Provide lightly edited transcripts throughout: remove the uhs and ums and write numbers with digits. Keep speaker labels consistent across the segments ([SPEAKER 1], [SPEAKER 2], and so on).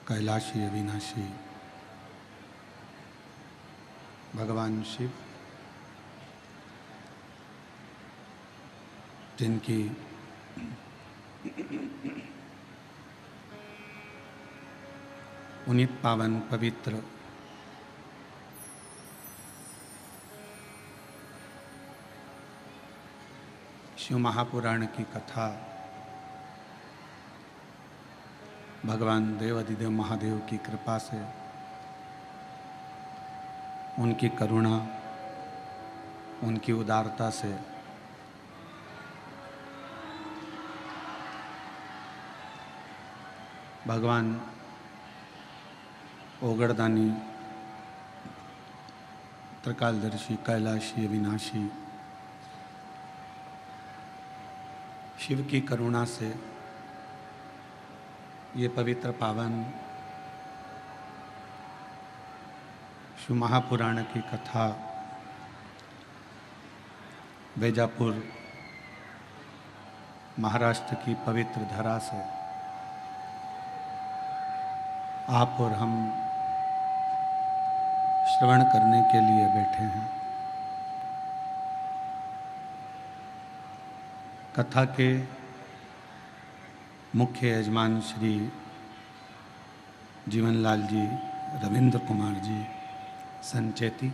[SPEAKER 1] कैलाशी अविनाशी भगवान शिव, जिनकी पुनीत पावन पवित्र शिव महापुराण की कथा भगवान देवाधिदेव महादेव की कृपा से, उनकी करुणा, उनकी उदारता से भगवान ओगड़दानी त्रिकालदर्शी कैलाशी अविनाशी शिव की करुणा से ये पवित्र पावन शिव महापुराण की कथा बैजापुर महाराष्ट्र की पवित्र धरा से आप और हम श्रवण करने के लिए बैठे हैं। कथा के मुख्य यजमान श्री जीवनलाल जी, रविंद्र कुमार जी संचेती,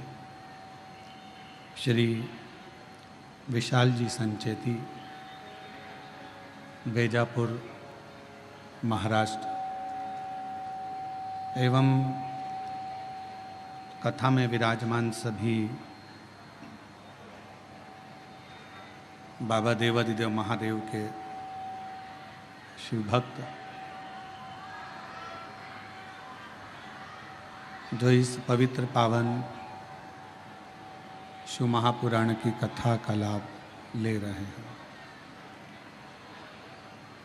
[SPEAKER 1] श्री विशाल जी संचेती, बैजापुर महाराष्ट्र, एवं कथा में विराजमान सभी बाबा देवाधिदेव महादेव के शिव भक्त जो इस पवित्र पावन शिव महापुराण की कथा का लाभ ले रहे हैं।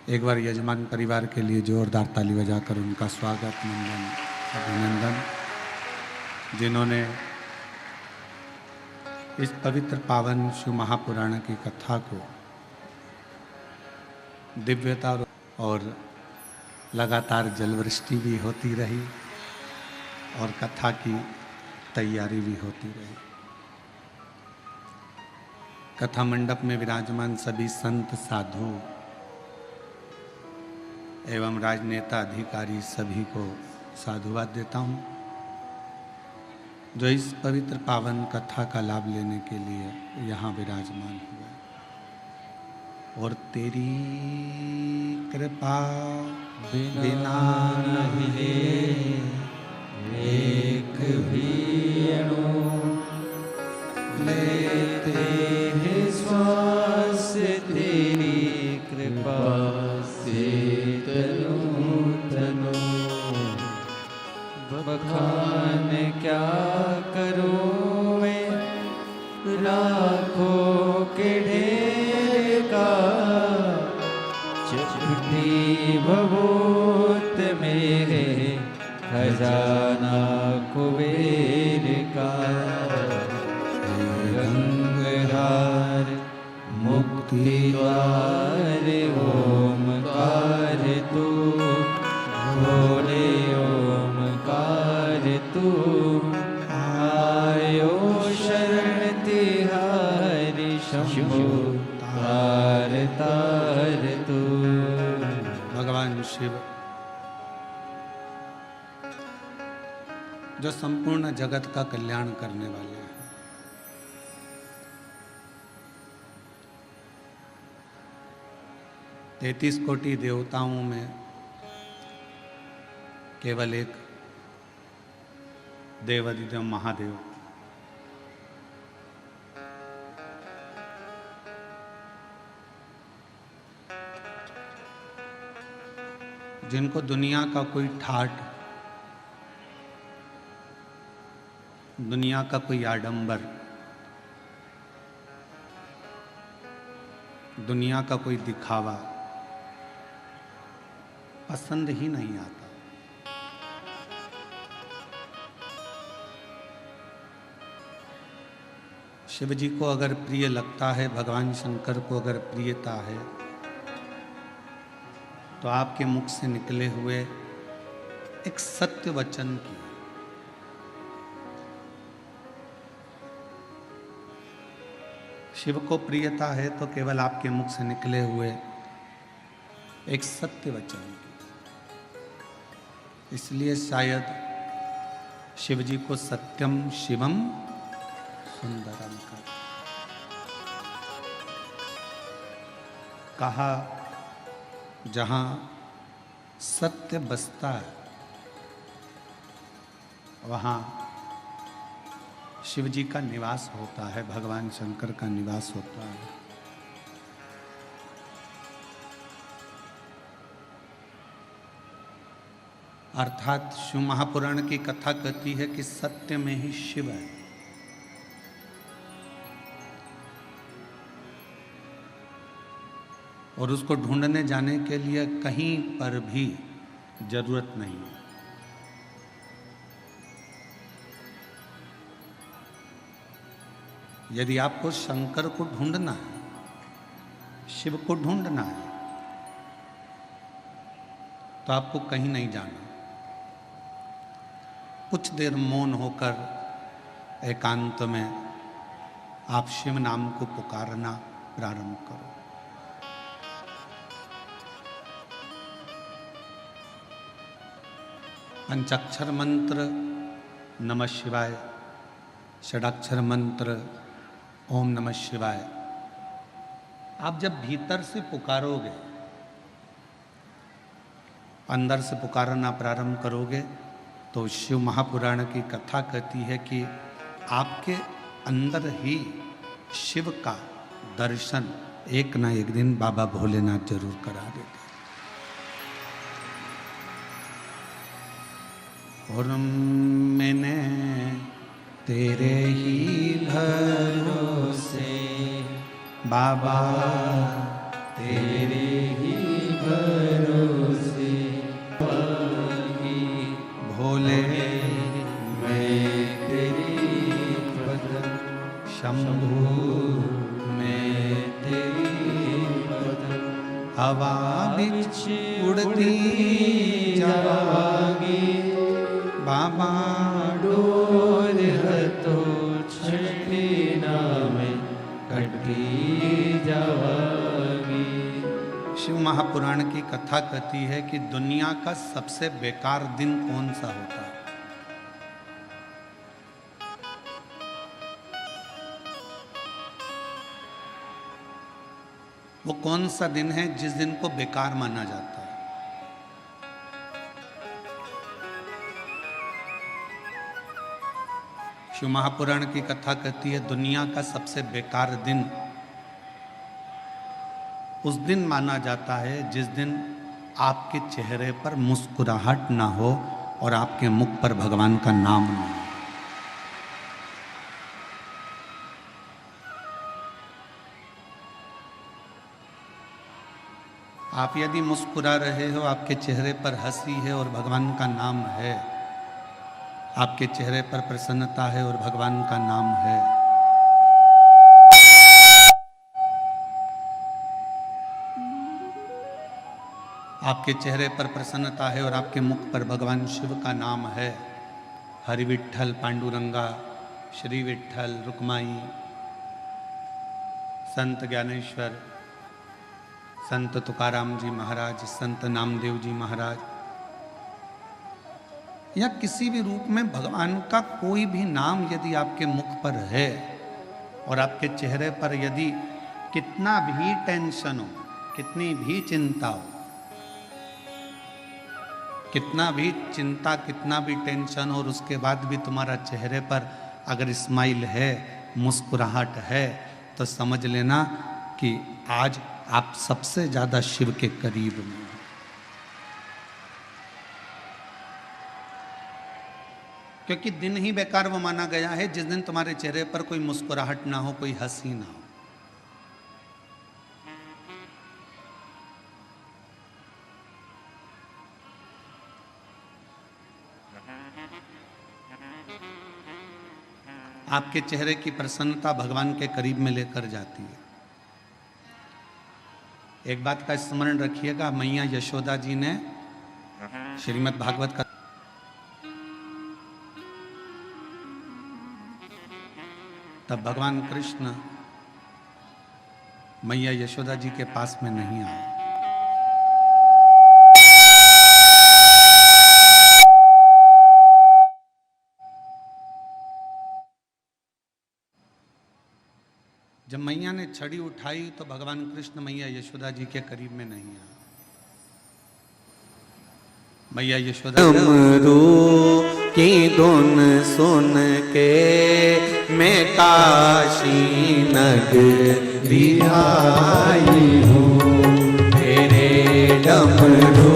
[SPEAKER 1] एक बार यजमान परिवार के लिए जोरदार ताली बजाकर उनका स्वागत, नंदन, अभिनंदन, जिन्होंने इस पवित्र पावन शिव महापुराण की कथा को दिव्यता और लगातार जलवृष्टि भी होती रही और कथा की तैयारी भी होती रही। कथा मंडप में विराजमान सभी संत, साधु एवं राजनेता, अधिकारी सभी को साधुवाद देता हूँ, जो इस पवित्र पावन कथा का लाभ लेने के लिए यहाँ विराजमान हुए। और तेरी कृपा बिना नहीं एक भी अणु लेते हैं श्वास, तेरी कृपा बखान क्या करूं मैं लाखों के ढेर का, चपटी भभूत मेरे खजाना कुबेर का, गंगहार मुक्ति द्वार ओमकार तू, भोले ओमकार तू, आयो शरण तिहारी शंभु तार तार तू। भगवान शिव जो संपूर्ण जगत का कल्याण करने वाले हैं, तैंतीस कोटि देवताओं में केवल एक देवाधिदेव महादेव, जिनको दुनिया का कोई ठाठ, दुनिया का कोई आडंबर, दुनिया का कोई दिखावा पसंद ही नहीं आता। शिव जी को अगर प्रिय लगता है, भगवान शंकर को अगर प्रियता है, तो आपके मुख से निकले हुए एक सत्य वचन की। शिव को प्रियता है तो केवल आपके मुख से निकले हुए एक सत्य वचन की। इसलिए शायद शिव जी को सत्यम शिवम सुंदरम कहा। जहां सत्य बसता है वहां शिव जी का निवास होता है, भगवान शंकर का निवास होता है। अर्थात शिव महापुराण की कथा कहती है कि सत्य में ही शिव है। और उसको ढूंढने जाने के लिए कहीं पर भी जरूरत नहीं है। यदि आपको शंकर को ढूंढना है, शिव को ढूंढना है, तो आपको कहीं नहीं जाना। कुछ देर मौन होकर एकांत में आप शिव नाम को पुकारना प्रारंभ करो। पंचाक्षर मंत्र नमः शिवाय, षडाक्षर मंत्र ओम नमः शिवाय आप जब भीतर से पुकारोगे, अंदर से पुकारना प्रारंभ करोगे, तो शिव महापुराण की कथा कहती है कि आपके अंदर ही शिव का दर्शन एक ना एक दिन बाबा भोलेनाथ जरूर करा देते। और मैंने तेरे ही भरोसे बाबा, तेरे ही भरोसे भोले, मैं तेरी बदन शंभू, मैं तेरी बदन हवा बिच उड़ती जावागी बाबा, डोर तो छठी नाम कटी जावागी। शिव महापुराण की कथा कहती है कि दुनिया का सबसे बेकार दिन कौन सा होता है? वो कौन सा दिन है जिस दिन को बेकार माना जाता है? शिव महापुराण की कथा कहती है दुनिया का सबसे बेकार दिन उस दिन माना जाता है जिस दिन आपके चेहरे पर मुस्कुराहट ना हो और आपके मुख पर भगवान का नाम ना हो। आप यदि मुस्कुरा रहे हो, आपके चेहरे पर हंसी है और भगवान का नाम है, आपके चेहरे पर प्रसन्नता है और भगवान का नाम है, आपके चेहरे पर प्रसन्नता है और आपके मुख पर भगवान शिव का नाम है, हरि विठ्ठल, पांडुरंगा, श्री विठ्ठल, रुक्माई, संत ज्ञानेश्वर, संत तुकाराम जी महाराज, संत नामदेव जी महाराज, या किसी भी रूप में भगवान का कोई भी नाम यदि आपके मुख पर है और आपके चेहरे पर यदि कितना भी टेंशन हो, कितनी भी चिंता हो, कितना भी चिंता, कितना भी टेंशन हो, और उसके बाद भी तुम्हारा चेहरे पर अगर स्माइल है, मुस्कुराहट है, तो समझ लेना कि आज आप सबसे ज्यादा शिव के करीब में। क्योंकि दिन ही बेकार वो माना गया है जिस दिन तुम्हारे चेहरे पर कोई मुस्कुराहट ना हो, कोई हंसी ना हो। आपके चेहरे की प्रसन्नता भगवान के करीब में लेकर जाती है। एक बात का स्मरण रखिएगा, मैया यशोदा जी ने श्रीमद् भागवत का तब भगवान कृष्ण मैया यशोदा जी के पास में नहीं आए। जब मैया ने छड़ी उठाई तो भगवान कृष्ण मैया यशोदा जी के करीब में नहीं आए। मैया यशोदा
[SPEAKER 2] की धुन सुन के मैं काशी नगरी आई हूँ, तेरे डमरू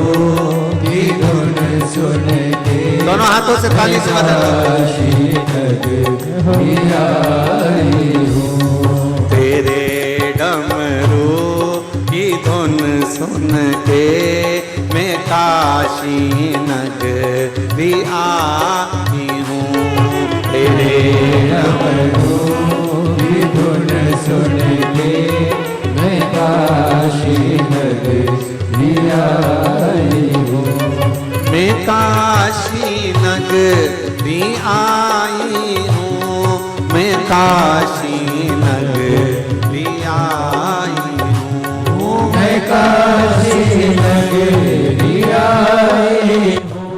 [SPEAKER 2] की धुन सुन के दोनों हाथों से ताली से काशी नगरी आई हूँ, तेरे डमरू की धुन सुन के मैं काशी नगरी आई हूँ, तेरे डमरू की धुन सुन के मैं काशी नगरी आई हूँ, मैं काशी नगरी आई हूँ, मैं काशी नगरी आई हूँ, मैं काशी नगरी आई हूँ।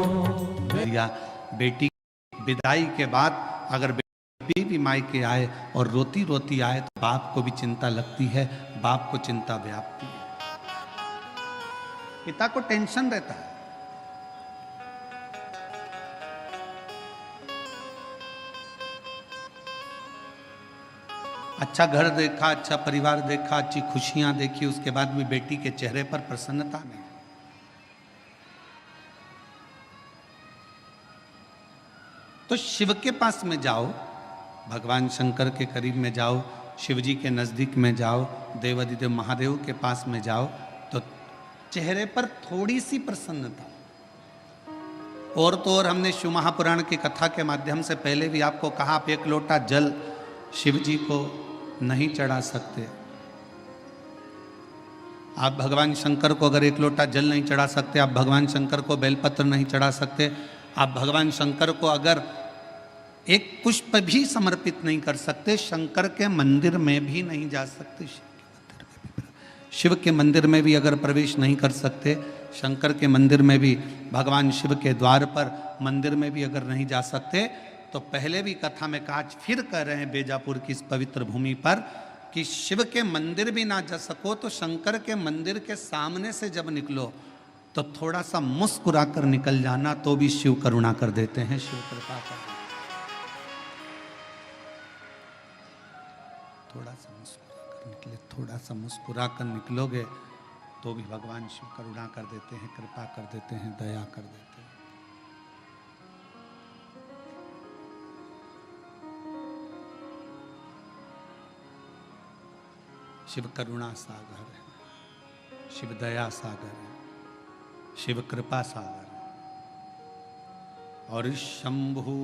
[SPEAKER 1] बेटी विदाई के बाद अगर बीवी मायके आए और रोती रोती आए तो बाप को भी चिंता लगती है, बाप को चिंता व्यापती है, पिता को टेंशन रहता है। अच्छा घर देखा, अच्छा परिवार देखा, अच्छी खुशियां देखी, उसके बाद भी बेटी के चेहरे पर प्रसन्नता नहीं। तो शिव के पास में जाओ, भगवान शंकर के करीब में जाओ, शिव जी के नज़दीक में जाओ, देवादिदेव महादेव के पास में जाओ तो चेहरे पर थोड़ी सी प्रसन्नता। और तो और हमने शिव महापुराण की कथा के माध्यम से पहले भी आपको कहा, आप एक लोटा जल शिव जी को नहीं चढ़ा सकते। आप भगवान शंकर को अगर एक लोटा जल नहीं चढ़ा सकते, आप भगवान शंकर को बेलपत्र नहीं चढ़ा सकते, आप भगवान शंकर को अगर एक पुष्प भी समर्पित नहीं कर सकते, शंकर के मंदिर में भी नहीं जा सकते, शिव के मंदिर में भी अगर प्रवेश नहीं कर सकते, शंकर के मंदिर में भी, भगवान शिव के द्वार पर मंदिर में भी अगर नहीं जा सकते, तो पहले भी कथा में कहा, फिर कह रहे हैं बेजापुर की इस पवित्र भूमि पर कि शिव के मंदिर भी ना जा सको तो शंकर के मंदिर के सामने से जब निकलो तो थोड़ा सा मुस्कुरा कर निकल जाना, तो भी शिव करुणा कर देते हैं, शिव कृपा कर। थोड़ा सा मुस्कुरा कर निकले, थोड़ा सा मुस्कुरा कर निकलोगे तो भी भगवान शिव करुणा कर देते हैं, कृपा कर देते हैं, दया कर देते हैं। शिव करुणा सागर है, शिव दया सागर है, शिव कृपा सागर है। और शंभु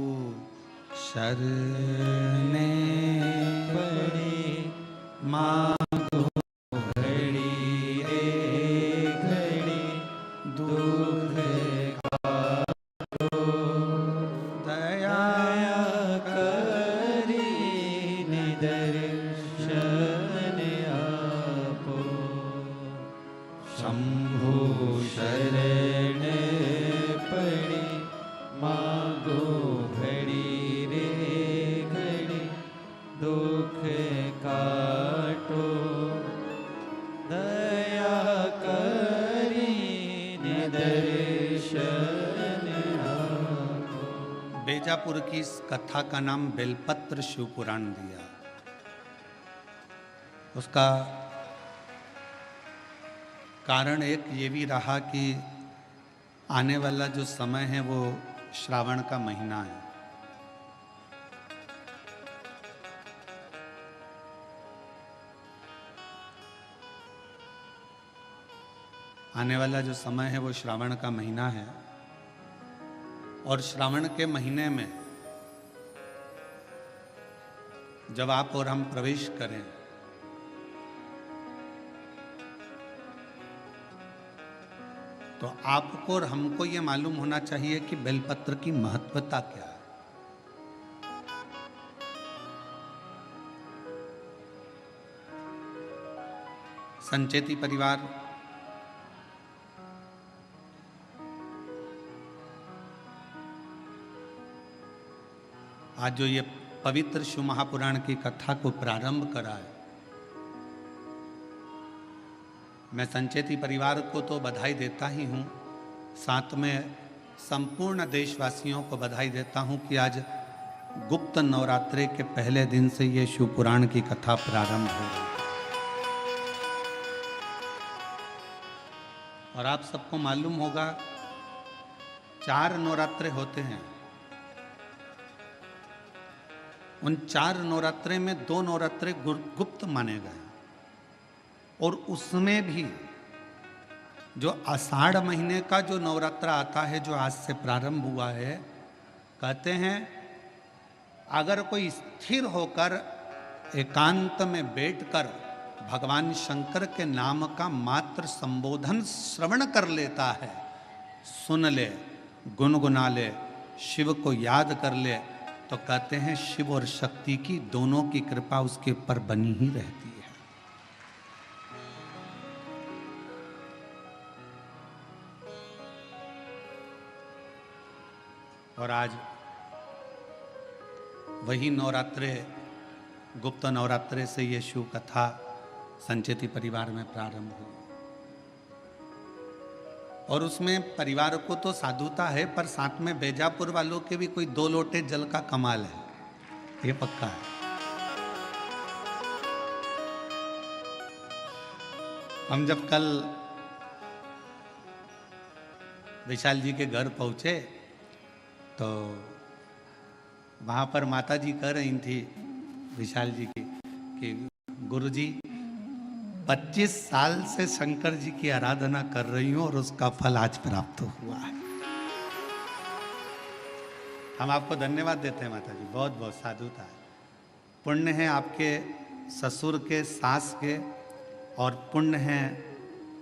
[SPEAKER 1] शरणे पड़े मांगो घड़ी रे घड़ी, दुख काटो दया करी निदर्शन आपो। शंभु शरण पड़ी मांगो घड़ी रे घड़ी, दुख काटो दया करी निदर्शन आपो। बेजापुर की इस कथा का नाम बेलपत्र शिव पुराण दिया। उसका कारण एक ये भी रहा कि आने वाला जो समय है वो श्रावण का महीना है। आने वाला जो समय है वो श्रावण का महीना है, और श्रावण के महीने में जब आप और हम प्रवेश करें तो आपको और हमको ये मालूम होना चाहिए कि बेलपत्र की महत्वता क्या है। संचेती परिवार, आज जो ये पवित्र शिव महापुराण की कथा को प्रारंभ करा है, मैं संचेती परिवार को तो बधाई देता ही हूँ, साथ में संपूर्ण देशवासियों को बधाई देता हूँ कि आज गुप्त नवरात्रे के पहले दिन से ये शिव पुराण की कथा प्रारंभ हो रही है। और आप सबको मालूम होगा 4 नवरात्रे होते हैं। उन 4 नवरात्रे में 2 नवरात्रे गुप्त माने गए और उसमें भी जो आषाढ़ महीने का जो नवरात्रा आता है, जो आज से प्रारंभ हुआ है, कहते हैं अगर कोई स्थिर होकर एकांत में बैठकर भगवान शंकर के नाम का मात्र संबोधन श्रवण कर लेता है, सुन ले, गुनगुना ले, शिव को याद कर ले, तो कहते हैं शिव और शक्ति की दोनों की कृपा उसके ऊपर बनी ही रहती है। और आज वही नवरात्रे, गुप्त नवरात्रे से ये शिव कथा संचेती परिवार में प्रारंभ हुई। और उसमें परिवार को तो साधुता है, पर साथ में बेजापुर वालों के भी कोई 2 लोटे जल का कमाल है, ये पक्का है। हम जब कल विशाल जी के घर पहुंचे तो वहाँ पर माता जी कह रही थी विशाल जी की कि गुरु जी 25 साल से शंकर जी की आराधना कर रही हूँ और उसका फल आज प्राप्त हुआ है। हम आपको धन्यवाद देते हैं माता जी, बहुत बहुत साधुता है। पुण्य है आपके ससुर के, सास के, और पुण्य है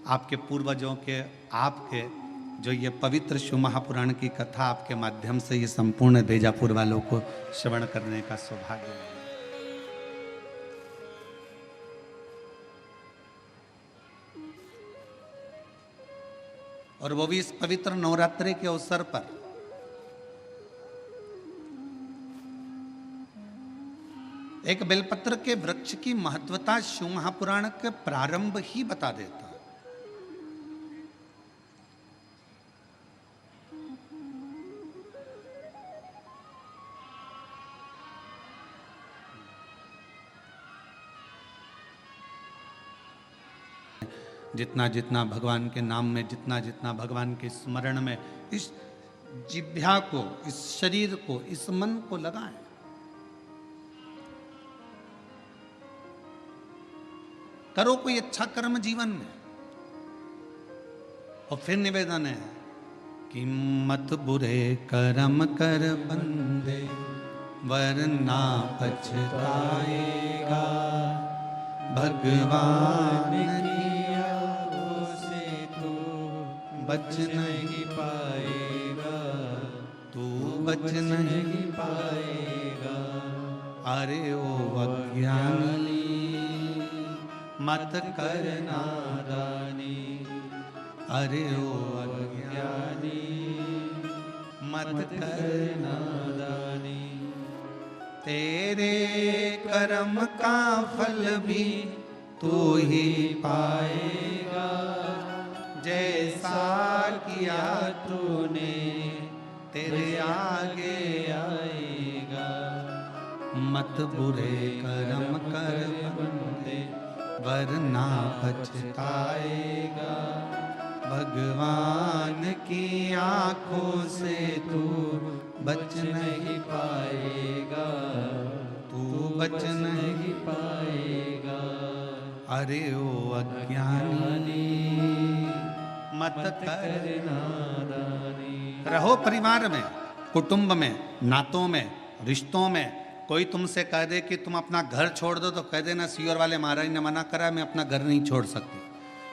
[SPEAKER 1] आपके पूर्वजों के, आपके, जो ये पवित्र शिव महापुराण की कथा आपके माध्यम से ये संपूर्ण बेजापुर वालों को श्रवण करने का सौभाग्य है। और वो भी इस पवित्र नवरात्रि के अवसर पर एक बेलपत्र के वृक्ष की महत्वता शिव महापुराण के प्रारंभ ही बता देता है। जितना जितना भगवान के नाम में, जितना जितना भगवान के स्मरण में इस जिह्वा को, इस शरीर को, इस मन को लगाएं। करो कोई अच्छा कर्म जीवन में। और फिर निवेदन है कि मत बुरे कर्म कर बंदे वरना पछताएगा, भगवान बच नहीं पाएगा, तू बच नहीं पाएगा। अरे ओ अज्ञानी मत कर नादानी, अरे ओ अज्ञानी मत कर नादानी। तेरे कर्म का फल भी तू ही पाएगा, जैसा किया तूने तेरे आगे आएगा। मत बुरे कर्म कर बंदे वरना पछताएगा, भगवान की आंखों से तू बच नहीं पाएगा, तू बच नहीं पाएगा। अरे ओ अज्ञानी मत कर नादानी। रहो परिवार में, कुटुंब में, नातों में, रिश्तों में। कोई तुमसे कह दे कि तुम अपना घर छोड़ दो तो कह देना सीवर वाले महाराज ने मना करा, मैं अपना घर नहीं छोड़ सकती।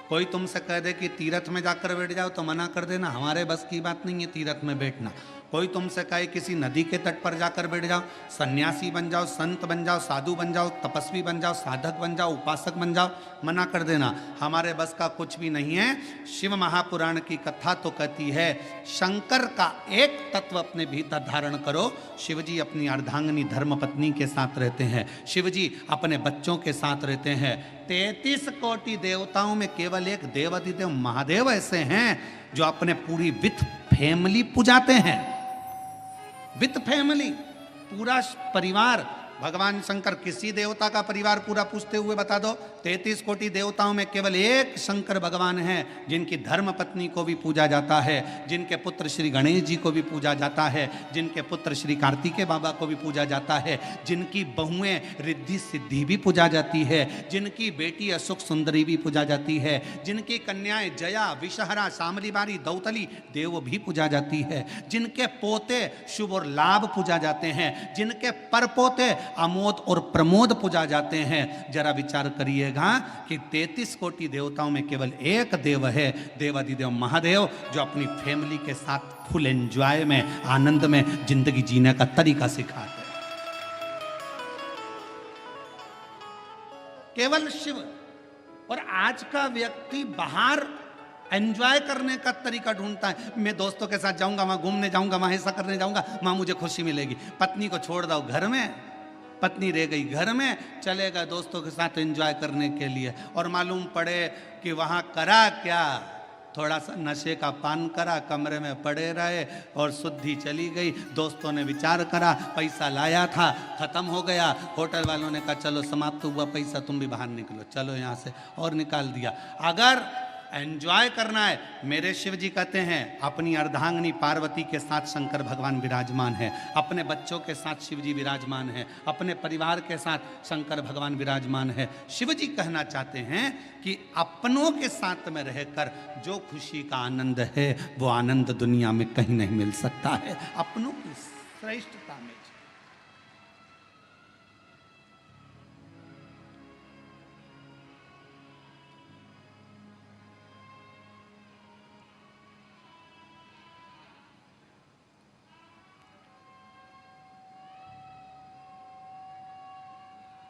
[SPEAKER 1] कोई तुमसे कह दे कि तीर्थ में जाकर बैठ जाओ तो मना कर देना, हमारे बस की बात नहीं है तीर्थ में बैठना। कोई तुमसे कहे किसी नदी के तट पर जाकर बैठ जाओ, सन्यासी बन जाओ, संत बन जाओ, साधु बन जाओ, तपस्वी बन जाओ, साधक बन जाओ, उपासक बन जाओ, मना कर देना, हमारे बस का कुछ भी नहीं है। शिव महापुराण की कथा तो कहती है शंकर का एक तत्व अपने भीतर धारण करो। शिवजी अपनी अर्धांगिनी धर्मपत्नी के साथ रहते हैं, शिवजी अपने बच्चों के साथ रहते हैं। 33 कोटि देवताओं में केवल एक देवाधिदेव महादेव ऐसे हैं जो अपने पूरी विथ फैमिली पुजाते हैं। विथ फैमिली, पूरा परिवार। भगवान शंकर किसी देवता का परिवार पूरा पूछते हुए बता दो। 33 कोटि देवताओं में केवल एक शंकर भगवान हैं जिनकी धर्म पत्नी को भी पूजा जाता है, जिनके पुत्र श्री गणेश जी को भी पूजा जाता है, जिनके पुत्र श्री कार्तिकेय बाबा को भी पूजा जाता है, जिनकी बहुएं रिद्धि सिद्धि भी पूजा जाती है, जिनकी बेटी अशोक सुंदरी भी पूजा जाती है, जिनकी कन्याएं जया, विषहरा, शामली बारी, दौतली देव भी पूजा जाती है, जिनके पोते शुभ और लाभ पूजा जाते हैं, जिनके परपोते अमोद और प्रमोद पूजा जाते हैं। जरा विचार करिएगा कि 33 कोटि देवताओं में केवल एक देव है, देवाधिदेव महादेव, जो अपनी फैमिली के साथ फुल एंजॉय में, आनंद में जिंदगी जीने का तरीका सिखाते हैं। केवल शिव। और आज का व्यक्ति बाहर एंजॉय करने का तरीका ढूंढता है। मैं दोस्तों के साथ जाऊंगा, वहां घूमने जाऊंगा, वहां ऐसा करने जाऊंगा, वहां मुझे खुशी मिलेगी। पत्नी को छोड़ दो घर में, पत्नी रह गई घर में, चलेगा दोस्तों के साथ एंजॉय करने के लिए, और मालूम पड़े कि वहां करा क्या, थोड़ा सा नशे का पान करा, कमरे में पड़े रहे और शुद्धि चली गई। दोस्तों ने विचार करा, पैसा लाया था खत्म हो गया, होटल वालों ने कहा चलो समाप्त हुआ पैसा, तुम भी बाहर निकलो, चलो यहाँ से, और निकाल दिया। अगर एंजॉय करना है, मेरे शिव जी कहते हैं अपनी अर्धांगिनी पार्वती के साथ शंकर भगवान विराजमान है, अपने बच्चों के साथ शिव जी विराजमान है, अपने परिवार के साथ शंकर भगवान विराजमान है। शिव जी कहना चाहते हैं कि अपनों के साथ में रहकर जो खुशी का आनंद है वो आनंद दुनिया में कहीं नहीं मिल सकता है। अपनों की श्रेष्ठता में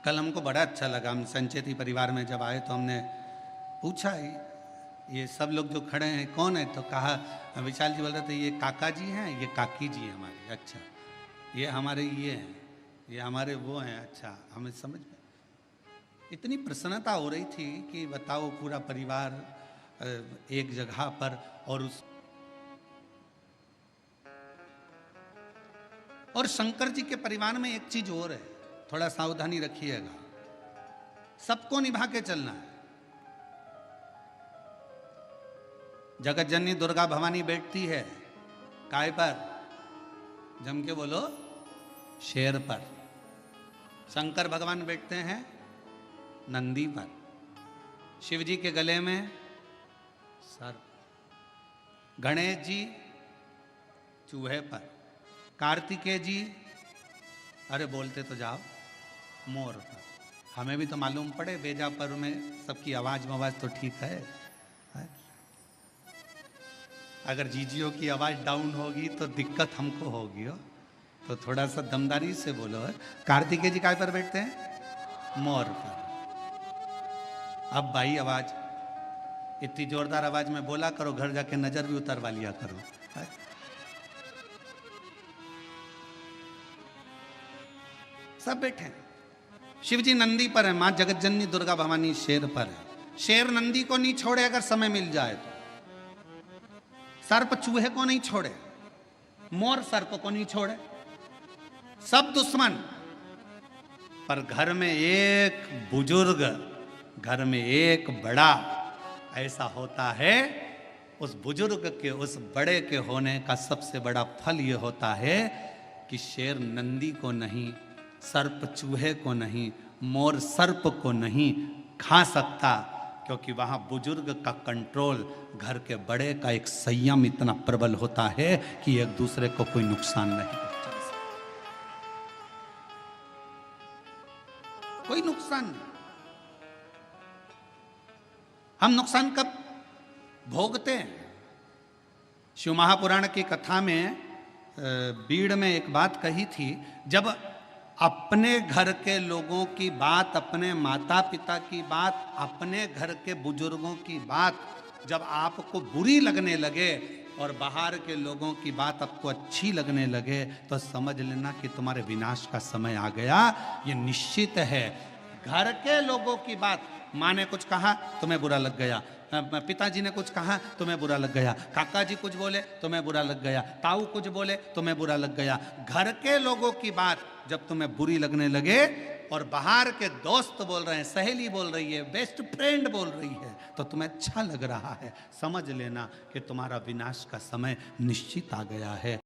[SPEAKER 1] कल हमको बड़ा अच्छा लगा। हम संचेती परिवार में जब आए तो हमने पूछा ये सब लोग जो खड़े हैं कौन है, तो कहा, विशाल जी बोल रहे थे ये काका जी हैं, ये काकी जी हैं हमारे। अच्छा, ये हमारे ये हैं, ये हमारे वो हैं। अच्छा, हमें समझ में इतनी प्रसन्नता हो रही थी कि बताओ पूरा परिवार एक जगह पर। और शंकर जी के परिवार में एक चीज और है, थोड़ा सावधानी रखिएगा, सबको निभा के चलना है। जगत जननी दुर्गा भवानी बैठती है काय पर, जम के बोलो, शेर पर। शंकर भगवान बैठते हैं नंदी पर, शिव जी के गले में सर्प, गणेश जी चूहे पर, कार्तिकेय जी, अरे बोलते तो जाओ, मोर पर। हमें भी तो मालूम पड़े, बेजापुर में सबकी आवाज तो ठीक है। अगर जीजियों की आवाज डाउन होगी तो दिक्कत हमको होगी हो, तो थोड़ा सा दमदारी से बोलो। कार्तिकेय जी काय पर बैठते हैं? मोर पर। अब भाई आवाज इतनी जोरदार आवाज में बोला करो, घर जाके नजर भी उतरवा लिया करो। सब बैठे हैं। शिव जी नंदी पर है, मां जगत जननी दुर्गा भवानी शेर पर है। शेर नंदी को नहीं छोड़े अगर समय मिल जाए तो, सर्प चूहे को नहीं छोड़े, मोर सर्प को नहीं छोड़े, सब दुश्मन। पर घर में एक बुजुर्ग, घर में एक बड़ा ऐसा होता है, उस बुजुर्ग के, उस बड़े के होने का सबसे बड़ा फल यह होता है कि शेर नंदी को नहीं, सर्प चूहे को नहीं, मोर सर्प को नहीं खा सकता, क्योंकि वहां बुजुर्ग का कंट्रोल, घर के बड़े का एक संयम इतना प्रबल होता है कि एक दूसरे को कोई नुकसान नहीं पहुंचा सकता। कोई नुकसान नहीं। हम नुकसान कब भोगते हैं? शिव महापुराण की कथा में बीड़ में एक बात कही थी, जब अपने घर के लोगों की बात, अपने माता पिता की बात, अपने घर के बुजुर्गों की बात जब आपको बुरी लगने लगे और बाहर के लोगों की बात आपको अच्छी लगने लगे, तो समझ लेना कि तुम्हारे विनाश का समय आ गया, ये निश्चित है। घर के लोगों की बात, माँ ने कुछ कहा तुम्हें बुरा लग गया, पिताजी ने कुछ कहा तुम्हें बुरा लग गया, काका जी कुछ बोले तुम्हें बुरा लग गया, ताऊ कुछ बोले तुम्हें बुरा लग गया। घर के लोगों की बात जब तुम्हें बुरी लगने लगे और बाहर के दोस्त बोल रहे हैं, सहेली बोल रही है, बेस्ट फ्रेंड बोल रही है, तो तुम्हें अच्छा लग रहा है, समझ लेना कि तुम्हारा विनाश का समय निश्चित आ गया है।